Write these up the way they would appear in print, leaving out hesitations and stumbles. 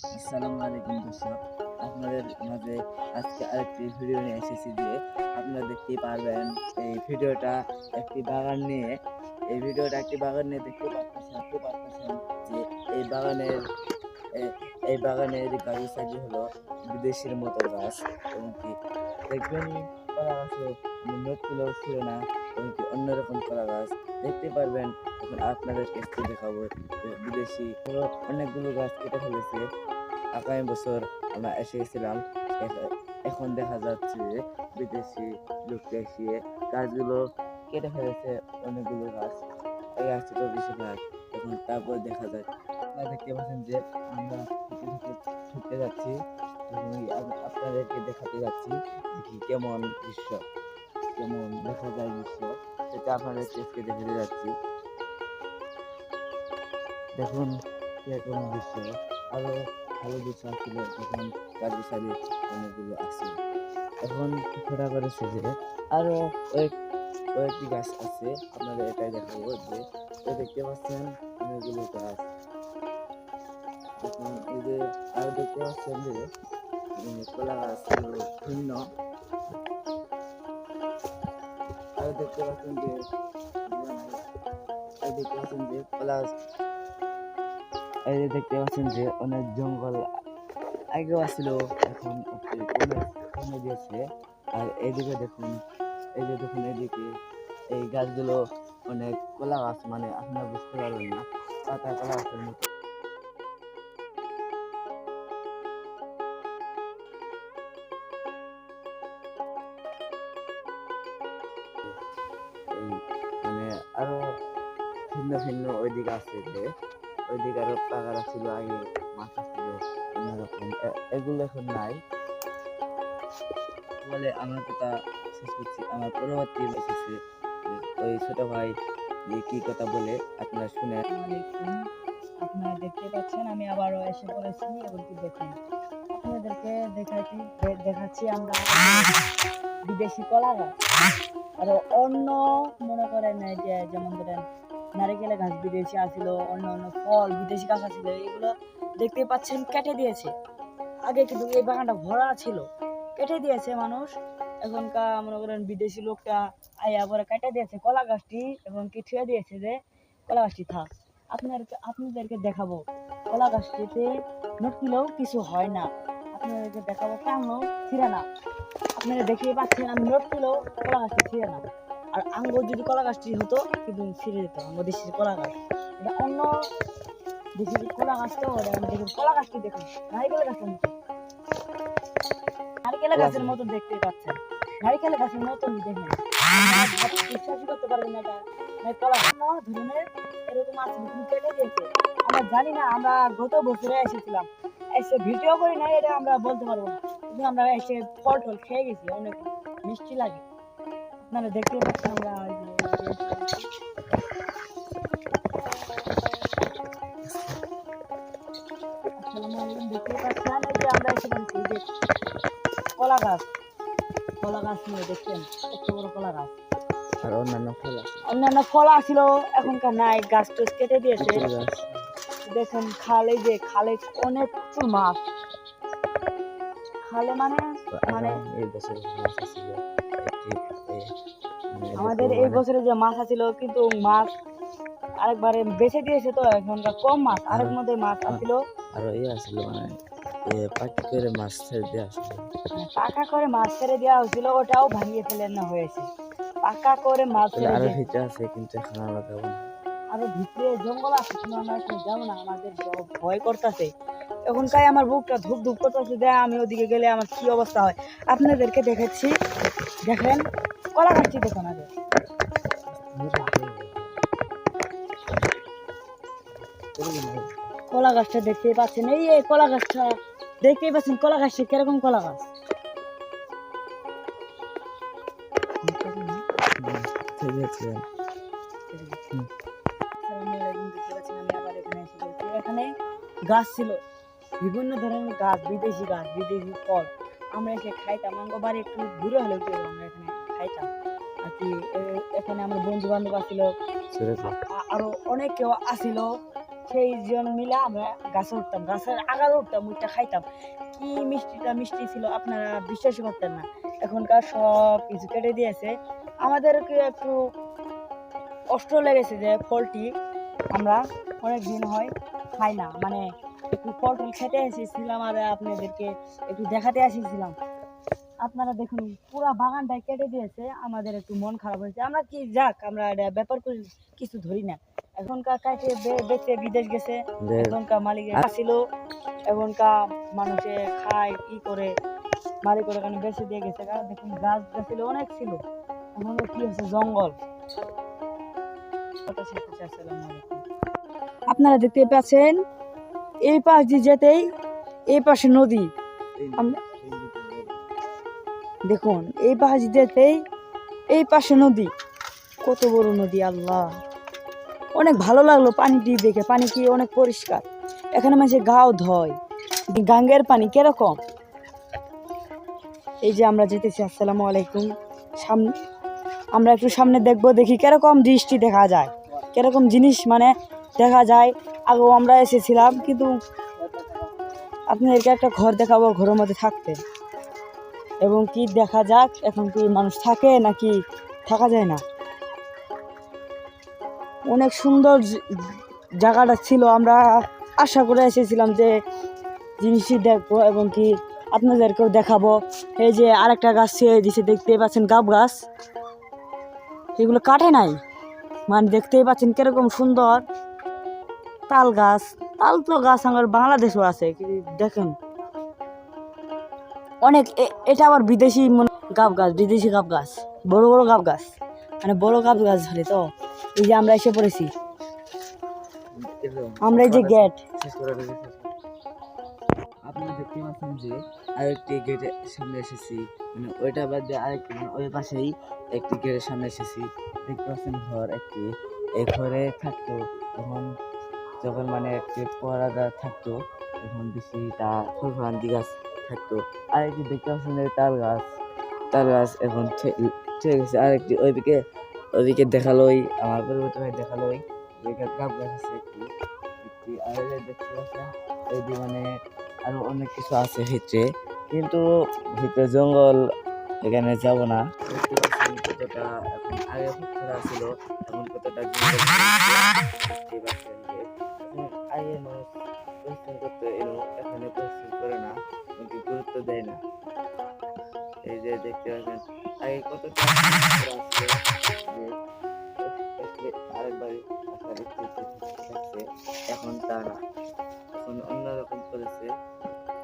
আসসালামু আলাইকুম দর্শক, আপনাদের মাঝে আজকে আরেকটি ভিডিও নিয়ে এসেছি। যে আপনারা দেখতেই পারবেন এই ভিডিওটা একটি বাগান নিয়ে। একটি বাগান নিয়ে দেখতে পাচ্ছেন যে এই বাগানের এ- এই বাগানের গাছগুলো হলো বিদেশির মতো গাছ, এবং কি দেখবেন কলা গাছও নোট গুলো ছিল না, এবং কি অন্যরকম কলা গাছ দেখতে পারবেন। এখন আপনাদেরকে একটু দেখাবো যে বিদেশি অনেকগুলো গাছ কেটে ফেলেছে। আগামী বছর আমরা এসে গেছিলাম, এখন দেখা যাচ্ছে যে বিদেশি লোক এসে গাছগুলো কেটে ফেলেছে। অনেকগুলো গাছ এই গাছটি তো বেশিরভাগ এখন তারপর দেখা যায়। আপনারা দেখতে পাচ্ছেন যে আমরা ছুটতে যাচ্ছি, এবং আপনাদেরকে দেখাতে যাচ্ছি যে কি কেমন দেখা যায় দৃশ্য, সেটা আপনাদেরকে আজকে দেখাতে যাচ্ছি। দেখুন কিরকম দৃশ্য। আরো ভালো দৃশ্য আসছিল যখন গাড়ি সারি অনেকগুলো আছে। এখন ঘোরা করেছে যে আরো কয়েকটি গাছ আছে, আপনাদের এটাই দেখাবো যে দেখতে পাচ্ছেন অনেকগুলো গাছ। দেখুন এই যে আরো দেখতে পাচ্ছেন যে কলা গাছ ভিন্ন। আরো দেখতে পাচ্ছেন যে কলা গাছ, এই যে দেখতে পাচ্ছেন যে অনেক জঙ্গল আগেও আসছিল, এখন একটু কমে দিয়েছে। আর এইদিকে দেখুন, এদিকে এই গাছগুলো অনেক কলা গাছ, মানে আপনারা বুঝতে পারবেন না, পাতা কলা গাছের মতো। এই মানে আরো ভিন্ন ভিন্ন ওইদিকে আছে, যে ওইদিকে আরো পাকারা ছিল, আগে মাছ ছিল অন্যরকম, এগুলো এখন নাই। বলে আমার কথা শেষ করছি, আমার পরবর্তী এসেছে ওই ছোট ভাই যে কি কথা বলে আপনারা শুনে। আসসালামাইকুম। আপনারা দেখতে পাচ্ছেন আমি আবারও এসে পড়েছি, এবং কি দেখুন আপনাদেরকে দেখাচ্ছি আমরা বিদেশি কলা গাছ। আর অন্য মনে করেন এই যে যেমন ধরেন নারিকেলের গাছ বিদেশি আছিল, অন্য অন্য ফল বিদেশি গাছ আছিল, এগুলো দেখতে পাচ্ছেন কেটে দিয়েছে। আগে কিন্তু এই বাগানটা ভরা ছিল, কেটে দিয়েছে মানুষ। এখনকার মনে করেন বিদেশি লোকটা আয়া পরে কেটে দিয়েছে কলা গাছটি, এবং কি ছুঁয়ে দিয়েছে যে কলা গাছটি থাক। আপনাদেরকে দেখাবো কলা গাছটিতে নটকিলেও কিছু হয় না। আপনাদেরকে দেখাবো টাঙও ছিঁড়ে না। আপনারা দেখিয়ে পাচ্ছেন আমি নটকিলেও কলা গাছটি ছিঁড়ে না। আর আঙ্গুর যদি কলা গাছটি হতো কিন্তু ছিঁড়ে যেত। আঙ্গুর দেশের কলা গাছ, এটা অন্য দেশের কলা গাছ। তো দেখুন কলা গাছটি দেখুন নারিকেল গাছের মতো, নারিকেল গাছের মতো দেখতে পাচ্ছেন, নারিকেল গাছের মতন দেখেন। বিশ্বাসই করতে পারবেন না, এটা কলা ধরনের এরকম আছে কেটে দিয়েছে। আমরা জানি না, আমরা গত বছরে এসেছিলাম, এসে ভিডিও করি না, এটা আমরা বলতে পারবো না, কিন্তু আমরা এসে ফল টল খেয়ে গেছি, অনেক মিষ্টি লাগে। আপনারা দেখতে পাচ্ছেন আমরা দেখতে পাচ্ছেন এই যে আমরা এসে পড়েছি এই যে কলা গাছ, কলা গাছ নিয়ে দেখছেন কত বড় কলা গাছ। আর অন্যান্য ফল আসছিল, এখনকার নাই, গাছ টাছ কেটে দিয়েছে। দেখেন খালে, যে খালে অনেক প্রচুর মাছ, খালে মানে মানে এই বছর মাছ ছিল আমাদের এই বছরে যে মাছ আছিল, কিন্তু মাছ আরেকবারে বেঁচে দিয়েছে, তো এখনকার কম মাছ, আরেক মধ্যে মাছ আসছিল। আরো আসছিল মানে পাখি করে মাছ ছেড়ে দেওয়া আসছিল, পাকা করে মাছ ছেড়ে দেওয়া হয়েছিল, ওটাও ভাঙিয়ে ফেলে না হয়েছে। পাকা করে মাছ ছেড়ে আরো দিয়ে ভিতরে আছে, কিন্তু এখন আমরা যাবো না। আরো ভিতরে জঙ্গল আছে, কিন্তু আমরা এখন যাবো না, আমাদের ভয় করতেছে। এখনকার আমার বুকটা ধুপ ধুপ করতেছে, যে আমি ওদিকে গেলে আমার কি অবস্থা হয়। আপনাদেরকে দেখাচ্ছি, দেখেন কলা গাছটি দেখুন আগে। কলা গাছটা দেখতেই পাচ্ছেন, এই কলা গাছটা দেখতেই পাচ্ছেন, কলা গাছটা কিরকম কলা গাছ। এখানে গাছ ছিল, বিভিন্ন ধরনের গাছ, বিদেশি গাছ, বিদেশি ফল। আমরা এসে খাইতাম, আমার বাড়ি একটু দূরে হলেও আমরা এখানে খাইতাম আর কি। এখানে আমার বন্ধু বান্ধব আসছিল, আরো অনেক কেউ আসিল, সেই জন মিলে আমরা গাছে উঠতাম, গাছের আগালে উঠতাম, উঠটা খাইতাম। কি মিষ্টিটা মিষ্টি ছিল আপনারা বিশ্বাসই করতেন না। এখনকার সব কিছু কেটে দিয়েছে। আমাদেরকে একটু কষ্ট লেগেছে যে ফলটি আমরা অনেক দিন হয় খাই না, মানে একটু ফল টল খেতে এসেছিলাম আর আপনাদেরকে একটু দেখাতে এসেছিলাম। আপনারা দেখুন পুরো বাগানটাই কেটে দিয়েছে, আমাদের একটু মন খারাপ হয়েছে। আমরা কি যাক, আমরা এটা ব্যাপার করে কিছু ধরি না। এখনকার কাছে বেচে বিদেশ গেছে, এখনকার মালিকের ছিল, এখনকার মানুষে খায় কি করে, মালিকের ওখানে বেচে দিয়ে গেছে। কারণ দেখুন গাছ ছিল অনেক ছিল, এখন কি হচ্ছে জঙ্গল। আপনারা দেখতে পাচ্ছেন এই পাশ দিয়ে যেতেই এই পাশে নদী। দেখুন এই পাশ যেতেই এই পাশে নদী, কত বড় নদী আল্লাহ। অনেক ভালো লাগলো পানিটি দেখে, পানি কি অনেক পরিষ্কার। এখানে মানুষের গাও ধয়, গাঙ্গের পানি কিরকম। এই যে আমরা যেতেছি, আসসালামু আলাইকুম। সামনে আমরা একটু সামনে দেখবো, দেখি কিরকম দৃষ্টি দেখা যায়, কিরকম জিনিস মানে দেখা যায়। আগেও আমরা এসেছিলাম, কিন্তু আপনাদেরকে একটা ঘর দেখাবো, ঘরের মধ্যে থাকতে এবং কি দেখা যাক এখন কি মানুষ থাকে নাকি থাকা যায় না। অনেক সুন্দর জায়গাটা ছিল, আমরা আশা করে এসেছিলাম যে জিনিসটি দেখবো এবং কি আপনাদেরকেও দেখাবো। এই যে আরেকটা গাছ ছেড়ে দিছে, দেখতেই পাচ্ছেন গাব গাছ, এগুলো কাটে নাই, মানে দেখতেই পাচ্ছেন কিরকম সুন্দর। তাল গাছ, তাল তো গাছ আমার বাংলাদেশেও আছে, দেখেন অনেক। এটা আবার বিদেশি গাব গাছ, বিদেশি গাব গাছ, বড় বড় গাব গাছ, মানে বড় গাব গাছ ধরে। তো এই যে আমরা এসে পড়েছি, আমরা এই যে গেট, আপনারা দেখতে পাচ্ছেন যে আরেকটি গেটের সামনে এসেছি, মানে ওইটা বাদ দিয়ে আরেকটি, মানে ওই পাশেই একটি গেটের সামনে এসেছি। দেখতে পাচ্ছেন ঘর একটি, এই ঘরে থাকতো তখন, যখন মানে একটি পরাদা থাকতো তখন বেশিটা ফুলফান্তি গাছ থাকতো। আরেকটি দেখতে পাচ্ছেন তাল গাছ, তাল গাছ এখন ঠিক আছে। আরেকটি ওইদিকে দেখালোই, আমার পরিবর্তন হয়ে দেখালোই ওইদিকে গাছ গাছ আছে একটি আর দেখতে পাচ্ছেন ওইদিকে মানে আরো অনেক কিছু আছে ভিতরে, কিন্তু ভিতরে জঙ্গল, এখানে যাব না। দেখতে পাচ্ছেন কতটা এখন, আগে খুব খরা ছিল, এখন কতটা জঙ্গল দেখতে পাচ্ছেন যে এখন আগে মানুষ পরিশ্রম করতে এলো, এখানে পরিশ্রম করে না, কিন্তু গুরুত্ব দেয় না। এই যে দেখতে পাচ্ছেন আগে কতটা খরা ছিল যে আরেকবার থাকছে, এখন তা না, এখন অন্যরকম করেছে।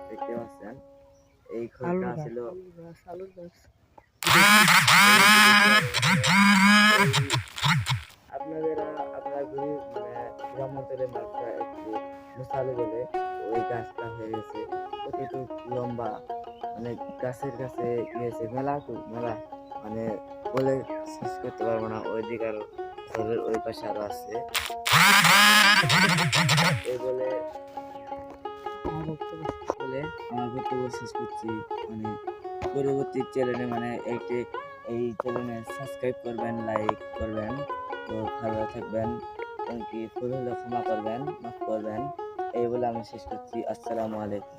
দেখতে পাচ্ছেন এই ঘরটা ছিল আপনারা গরিব, মানে গ্রাম অঞ্চলের মানুষরা একটু মশালু বলে ওই গাছটা হয়ে গেছে কতটুকু লম্বা, মানে গাছের কাছে গিয়েছে মেলা, তো মেলা মানে বলে শেষ করতে পারবো না। ওই দিকে আরো ঘরের ওই পাশে আরো আছে, এই বলে আমার বক্তব্য শেষ করছি। মানে পরবর্তী চ্যানেলে মানে এই চ্যানেলে সাবস্ক্রাইব করবেন, লাইক করবেন, তো ভালো থাকবেন, এমনকি ভুল হলে ক্ষমা করবেন, মাফ করবেন। এই বলে আমি শেষ করছি। আসসালামু আলাইকুম।